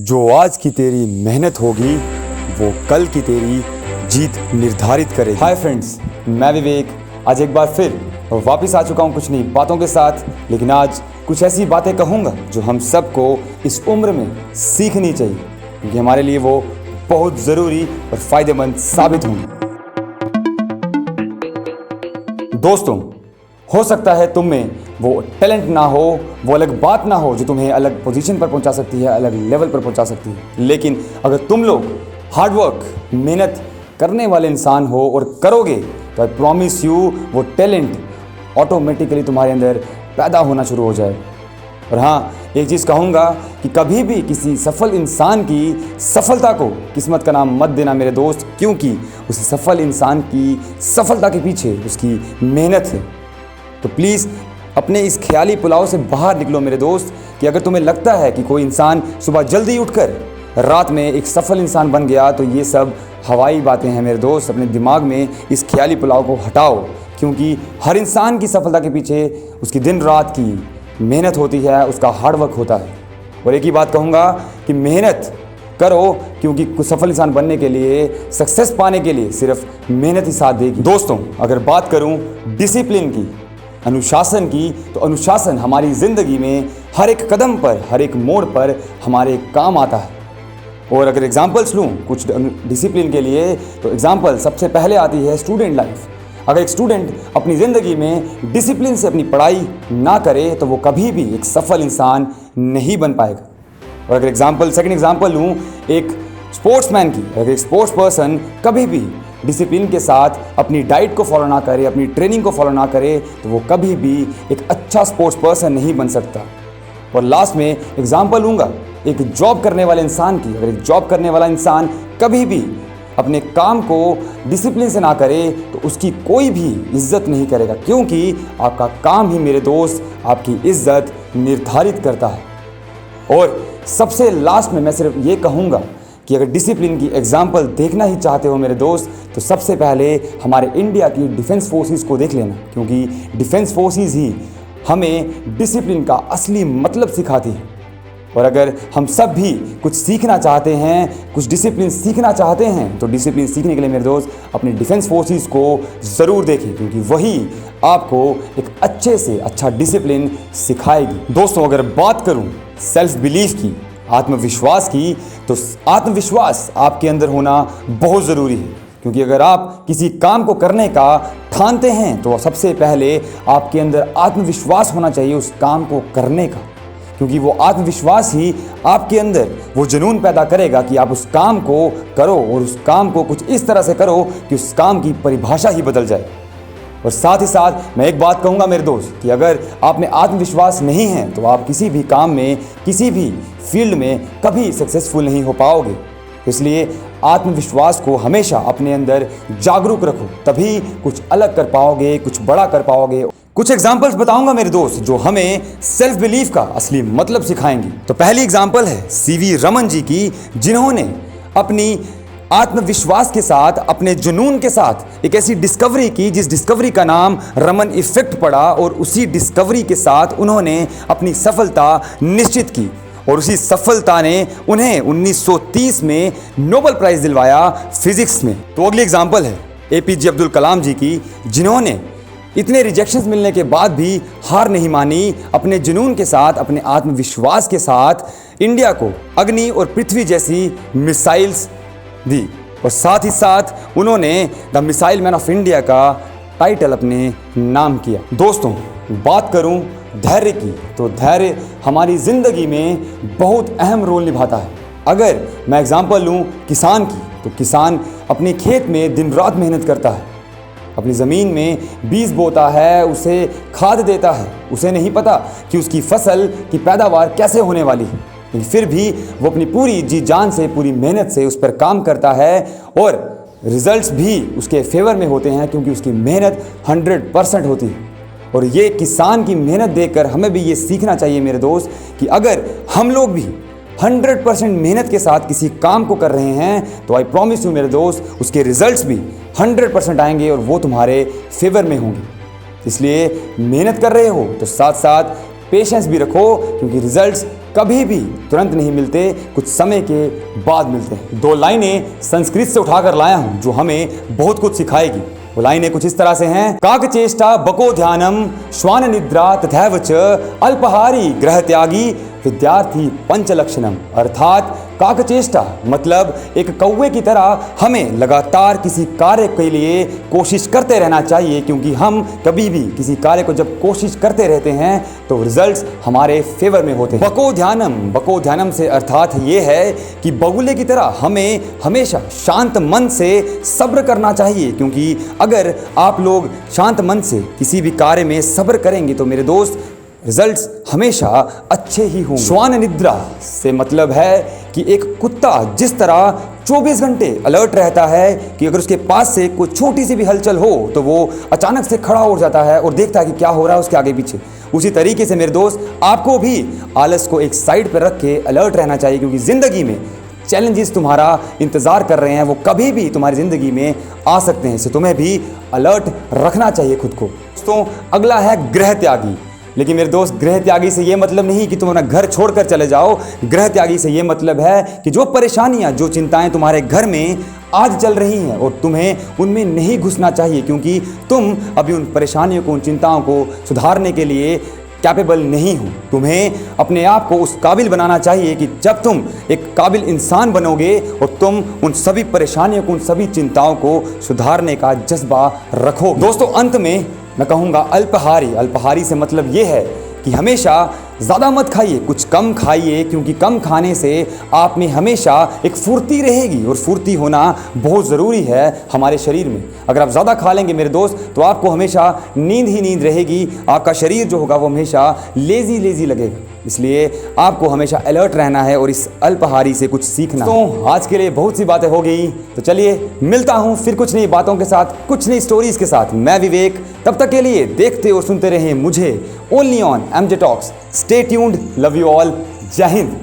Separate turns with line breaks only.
जो आज की तेरी मेहनत होगी वो कल की तेरी जीत निर्धारित करेगी। हाय फ्रेंड्स, मैं विवेक आज एक बार फिर वापस आ चुका हूँ कुछ नई बातों के साथ। लेकिन आज कुछ ऐसी बातें कहूँगा जो हम सबको इस उम्र में सीखनी चाहिए, क्योंकि हमारे लिए वो बहुत ज़रूरी और फ़ायदेमंद साबित होंगी। दोस्तों, हो सकता है तुम में वो टैलेंट ना हो, वो अलग बात ना हो जो तुम्हें अलग पोजीशन पर पहुंचा सकती है, अलग लेवल पर पहुंचा सकती है। लेकिन अगर तुम लोग हार्डवर्क, मेहनत करने वाले इंसान हो और करोगे तो आई प्रॉमिस यू वो टैलेंट ऑटोमेटिकली तुम्हारे अंदर पैदा होना शुरू हो जाए। और हाँ, एक चीज़ कहूँगा कि कभी भी किसी सफल इंसान की सफलता को किस्मत का नाम मत देना मेरे दोस्त, क्योंकि उस सफल इंसान की सफलता के पीछे उसकी मेहनत है। तो प्लीज़ अपने इस ख्याली पुलाव से बाहर निकलो मेरे दोस्त, कि अगर तुम्हें लगता है कि कोई इंसान सुबह जल्दी उठकर रात में एक सफल इंसान बन गया तो ये सब हवाई बातें हैं मेरे दोस्त। अपने दिमाग में इस ख्याली पुलाव को हटाओ, क्योंकि हर इंसान की सफलता के पीछे उसकी दिन रात की मेहनत होती है, उसका हार्डवर्क होता है। और एक ही बात कहूँगा कि मेहनत करो, क्योंकि कुछ सफल इंसान बनने के लिए, सक्सेस पाने के लिए सिर्फ मेहनत ही साथ देगी। दोस्तों, अगर बात करूँ डिसिप्लिन की, अनुशासन की, तो अनुशासन हमारी ज़िंदगी में हर एक कदम पर, हर एक मोड़ पर हमारे काम आता है। और अगर एग्जांपल्स लूँ कुछ डिसिप्लिन के लिए, तो एग्जांपल सबसे पहले आती है स्टूडेंट लाइफ। अगर एक स्टूडेंट अपनी ज़िंदगी में डिसिप्लिन से अपनी पढ़ाई ना करे तो वो कभी भी एक सफल इंसान नहीं बन पाएगा। और अगर सेकंड एग्जांपल लूँ एक स्पोर्ट्समैन की, अगर एक स्पोर्ट्स पर्सन कभी भी डिसिप्लिन के साथ अपनी डाइट को फॉलो ना करे, अपनी ट्रेनिंग को फॉलो ना करे, तो वो कभी भी एक अच्छा स्पोर्ट्स पर्सन नहीं बन सकता। और लास्ट में एग्जांपल लूँगा एक जॉब करने वाले इंसान की। अगर एक जॉब करने वाला इंसान कभी भी अपने काम को डिसिप्लिन से ना करे तो उसकी कोई भी इज्जत नहीं करेगा, क्योंकि आपका काम ही मेरे दोस्त आपकी इज्जत निर्धारित करता है। और सबसे लास्ट में मैं सिर्फ ये कहूँगा कि अगर डिसिप्लिन की एग्जाम्पल देखना ही चाहते हो मेरे दोस्त, तो सबसे पहले हमारे इंडिया की डिफेंस फोर्सेस को देख लेना, क्योंकि डिफेंस फोर्सेस ही हमें डिसिप्लिन का असली मतलब सिखाती है। और अगर हम सब भी कुछ सीखना चाहते हैं, कुछ डिसिप्लिन सीखना चाहते हैं, तो डिसिप्लिन सीखने के लिए मेरे दोस्त अपने डिफेंस फोर्सेस को ज़रूर देखें, क्योंकि वही आपको एक अच्छे से अच्छा डिसिप्लिन सिखाएगी। दोस्तों, अगर बात करूं सेल्फ बिलीफ की, आत्मविश्वास की, तो आत्मविश्वास आपके अंदर होना बहुत ज़रूरी है। क्योंकि अगर आप किसी काम को करने का ठानते हैं तो सबसे पहले आपके अंदर आत्मविश्वास होना चाहिए उस काम को करने का, क्योंकि वो आत्मविश्वास ही आपके अंदर वो जुनून पैदा करेगा कि आप उस काम को करो, और उस काम को कुछ इस तरह से करो कि उस काम की परिभाषा ही बदल जाए। और साथ ही साथ मैं एक बात कहूँगा मेरे दोस्त, कि अगर आप में आत्मविश्वास नहीं है तो आप किसी भी काम में, किसी भी फील्ड में कभी सक्सेसफुल नहीं हो पाओगे। इसलिए आत्मविश्वास को हमेशा अपने अंदर जागरूक रखो, तभी कुछ अलग कर पाओगे, कुछ बड़ा कर पाओगे। कुछ एग्जाम्पल्स बताऊंगा मेरे दोस्त जो हमें सेल्फ बिलीफ का असली मतलब सिखाएंगी। तो पहली एग्जाम्पल है सीवी रमन जी की, जिन्होंने अपनी आत्मविश्वास के साथ, अपने जुनून के साथ एक ऐसी डिस्कवरी की जिस डिस्कवरी का नाम रमन इफेक्ट पड़ा, और उसी डिस्कवरी के साथ उन्होंने अपनी सफलता निश्चित की। और उसी सफलता ने उन्हें 1930 में नोबेल प्राइज़ दिलवाया फिजिक्स में। तो अगली एग्जाम्पल है एपीजे अब्दुल कलाम जी की, जिन्होंने इतने रिजेक्शंस मिलने के बाद भी हार नहीं मानी, अपने जुनून के साथ, अपने आत्मविश्वास के साथ इंडिया को अग्नि और पृथ्वी जैसी मिसाइल्स दी। और साथ ही साथ उन्होंने the missile man of India का टाइटल अपने नाम किया। दोस्तों, बात करूं धैर्य की, तो धैर्य हमारी ज़िंदगी में बहुत अहम रोल निभाता है। अगर मैं एग्जांपल लूं किसान की, तो किसान अपने खेत में दिन रात मेहनत करता है, अपनी ज़मीन में बीज बोता है, उसे खाद देता है। उसे नहीं पता कि उसकी फसल की पैदावार कैसे होने वाली है, लेकिन फिर भी वो अपनी पूरी जी जान से, पूरी मेहनत से उस पर काम करता है, और रिजल्ट्स भी उसके फेवर में होते हैं, क्योंकि उसकी मेहनत 100% होती है। और ये किसान की मेहनत देखकर हमें भी ये सीखना चाहिए मेरे दोस्त, कि अगर हम लोग भी 100% मेहनत के साथ किसी काम को कर रहे हैं, तो आई प्रॉमिस यू मेरे दोस्त, उसके रिजल्ट्स भी 100% आएंगे और वो तुम्हारे फेवर में होंगे। इसलिए मेहनत कर रहे हो तो साथ साथ पेशेंस भी रखो, क्योंकि रिजल्ट्स कभी भी तुरंत नहीं मिलते, कुछ समय के बाद मिलते हैं। 2 लाइनें संस्कृत से उठाकर लाया हूं जो हमें बहुत कुछ सिखाएगी। वो लाइनें कुछ इस तरह से हैं। काकचेष्टा बको ध्यानम श्वान निद्रा तथैव च अल्पहारी ग्रह त्यागी विद्यार्थी पंचलक्षणम। अर्थात काकचेष्टा मतलब एक कौवे की तरह हमें लगातार किसी कार्य के लिए कोशिश करते रहना चाहिए, क्योंकि हम कभी भी किसी कार्य को जब कोशिश करते रहते हैं तो रिजल्ट्स हमारे फेवर में होते हैं। बको ध्यानम से अर्थात ये है कि बगुले की तरह हमें हमेशा शांत मन से सब्र करना चाहिए, क्योंकि अगर आप लोग शांत मन से किसी भी कार्य में सब्र करेंगे तो मेरे दोस्त रिजल्ट्स हमेशा अच्छे ही होंगे। श्वान निद्रा से मतलब है कि एक कुत्ता जिस तरह 24 घंटे अलर्ट रहता है कि अगर उसके पास से कोई छोटी सी भी हलचल हो तो वो अचानक से खड़ा हो जाता है और देखता है कि क्या हो रहा है उसके आगे पीछे। उसी तरीके से मेरे दोस्त आपको भी आलस को एक साइड पर रख के अलर्ट रहना चाहिए, क्योंकि ज़िंदगी में चैलेंजेस तुम्हारा इंतज़ार कर रहे हैं, वो कभी भी तुम्हारी ज़िंदगी में आ सकते हैं। इससे तुम्हें भी अलर्ट रखना चाहिए खुद को। दोस्तों अगला है ग्रह त्यागी। लेकिन मेरे दोस्त ग्रह त्यागी से ये मतलब नहीं कि तुम अपना घर छोड़कर चले जाओ। ग्रह त्यागी से ये मतलब है कि जो परेशानियां, जो चिंताएं तुम्हारे घर में आज चल रही हैं और तुम्हें उनमें नहीं घुसना चाहिए, क्योंकि तुम अभी उन परेशानियों को, उन चिंताओं को सुधारने के लिए कैपेबल नहीं हो। तुम्हें अपने आप को उस काबिल बनाना चाहिए कि जब तुम एक काबिल इंसान बनोगे और तुम उन सभी परेशानियों को, उन सभी चिंताओं को सुधारने का जज्बा रखो। दोस्तों अंत में मैं कहूँगा अल्पहारी से मतलब ये है कि हमेशा ज़्यादा मत खाइए, कुछ कम खाइए, क्योंकि कम खाने से आप में हमेशा एक फुर्ती रहेगी और फुर्ती होना बहुत ज़रूरी है हमारे शरीर में। अगर आप ज़्यादा खा लेंगे मेरे दोस्त तो आपको हमेशा नींद ही नींद रहेगी, आपका शरीर जो होगा वो हमेशा लेज़ी लगेगा। इसलिए आपको हमेशा अलर्ट रहना है और इस अल्पहारी से कुछ सीखना है। तो आज के लिए बहुत सी बातें हो गई, तो चलिए मिलता हूँ फिर कुछ नई बातों के साथ, कुछ नई स्टोरीज के साथ। मैं विवेक, तब तक के लिए देखते और सुनते रहें मुझे only on MJ Talks। Stay tuned, love you all, जय हिंद।